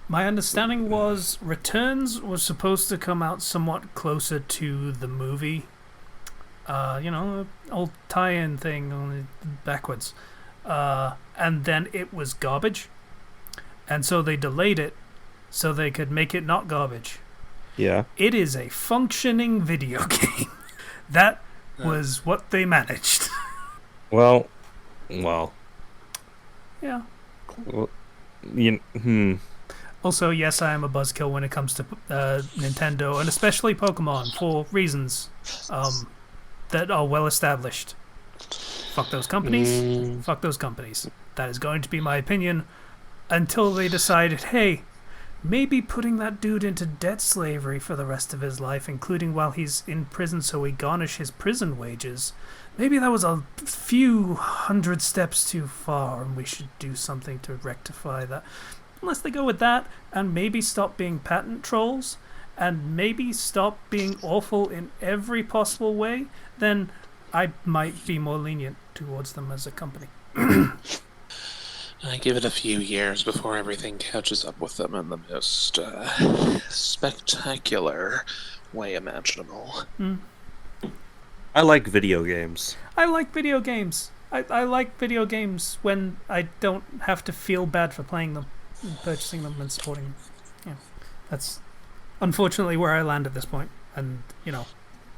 My understanding was Returns was supposed to come out somewhat closer to the movie. Old tie-in thing only backwards. And then it was garbage. And so they delayed it so they could make it not garbage. yeah, It is a functioning video game. That was what they managed. well, Yeah. well, hmm. Also, yes, I am a buzzkill when it comes to Nintendo, and especially Pokemon, for reasons that are well established. Fuck those companies. Fuck those companies. That is going to be my opinion until they decided, hey, maybe putting that dude into debt slavery for the rest of his life, including while he's in prison so we garnish his prison wages, maybe that was a few hundred steps too far and we should do something to rectify that. Unless they go with that and maybe stop being patent trolls and maybe stop being awful in every possible way, then I might be more lenient towards them as a company. I give it a few years before everything catches up with them in the most spectacular way imaginable. I like video games. I like video games. I like video games when I don't have to feel bad for playing them, and purchasing them, and supporting them. Yeah, that's unfortunately where I land at this point. And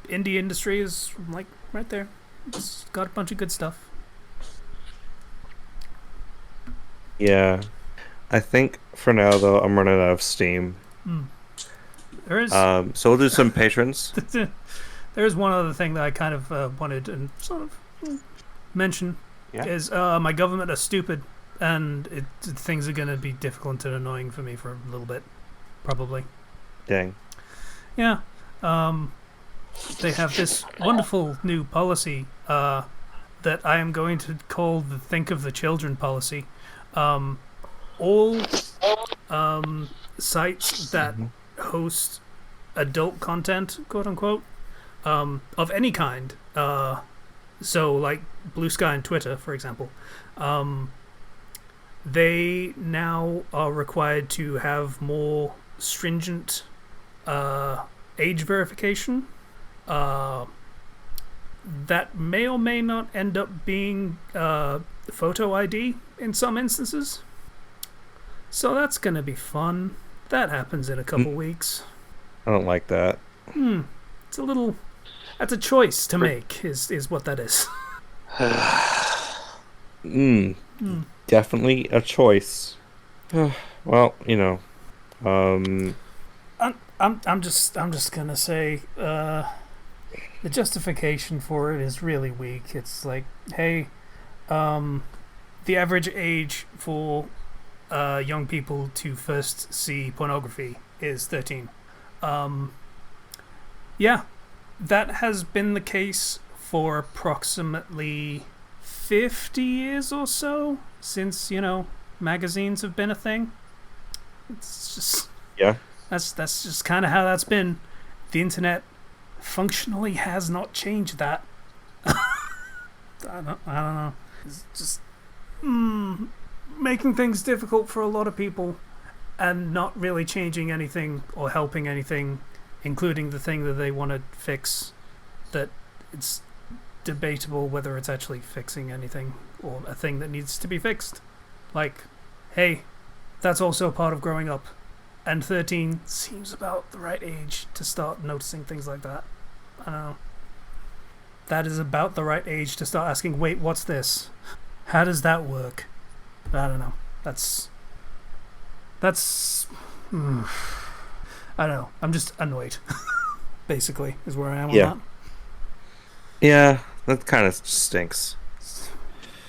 indie industry is like right there. It's got a bunch of good stuff. Yeah, I think for now though I'm running out of steam. There is So we'll do some patrons. there is one other thing that I kind of wanted to sort of mention. Yeah. Is my government are stupid, and things are going to be difficult and annoying for me for a little bit, probably. Dang. Yeah. They have this wonderful new policy that I am going to call the Think of the Children policy. All sites that host adult content, quote unquote, of any kind, so like Blue Sky and Twitter, for example, they now are required to have more stringent age verification. That may or may not end up being photo ID in some instances. So that's going to be fun. That happens in a couple weeks. I don't like that. It's a little... That's a choice to make, is what that is. Definitely a choice. Well, I'm just gonna say, the justification for it is really weak. It's like, hey, the average age for young people to first see pornography is 13. Yeah, that has been the case for approximately 50 years or so since, magazines have been a thing. It's just Yeah. that's just kind of how that's been. The internet functionally has not changed that. I don't know. It's just making things difficult for a lot of people and not really changing anything or helping anything, including the thing that they want to fix, that it's debatable whether it's actually fixing anything or a thing that needs to be fixed. Like, hey, that's also part of growing up, and 13 seems about the right age to start noticing things like that. I don't know. That is about the right age to start asking, wait, what's this? How does that work? I don't know. That's I don't know. I'm just annoyed. Basically, is where I am on that. Yeah, that kind of stinks.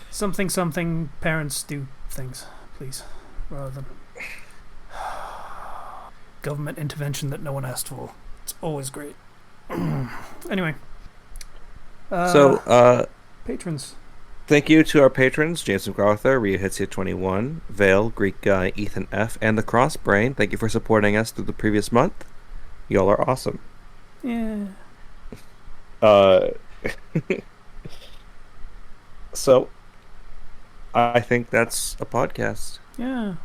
Something parents do things, please, rather than government intervention that no one asked for. It's always great. Anyway. Patrons. Thank you to our patrons, James McArthur, Rhea Hitsia 21, Vale, Greek Guy, Ethan F., and the Crossbrain. Thank you for supporting us through the previous month. Y'all are awesome. Yeah. So, I think that's a podcast. Yeah.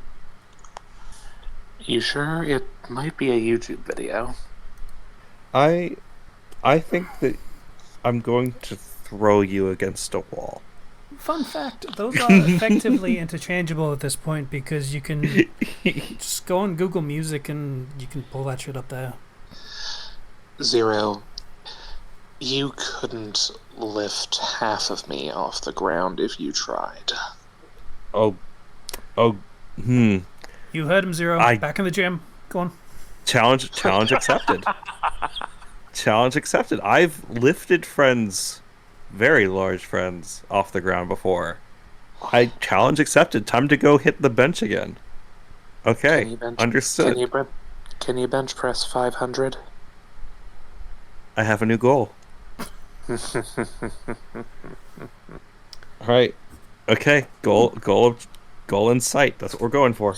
You sure it might be a YouTube video? I think that I'm going to throw you against a wall. Fun fact, those are effectively interchangeable at this point because you can just go on Google Music and you can pull that shit up there. Zero, you couldn't lift half of me off the ground if you tried. You heard him, Zero. Back in the gym. Go on. Challenge accepted. Challenge accepted. I've lifted friends, very large friends, off the ground before. Challenge accepted. Time to go hit the bench again. Okay, understood. Can you bench press 500? I have a new goal. All right. Okay. Goal in sight. That's what we're going for.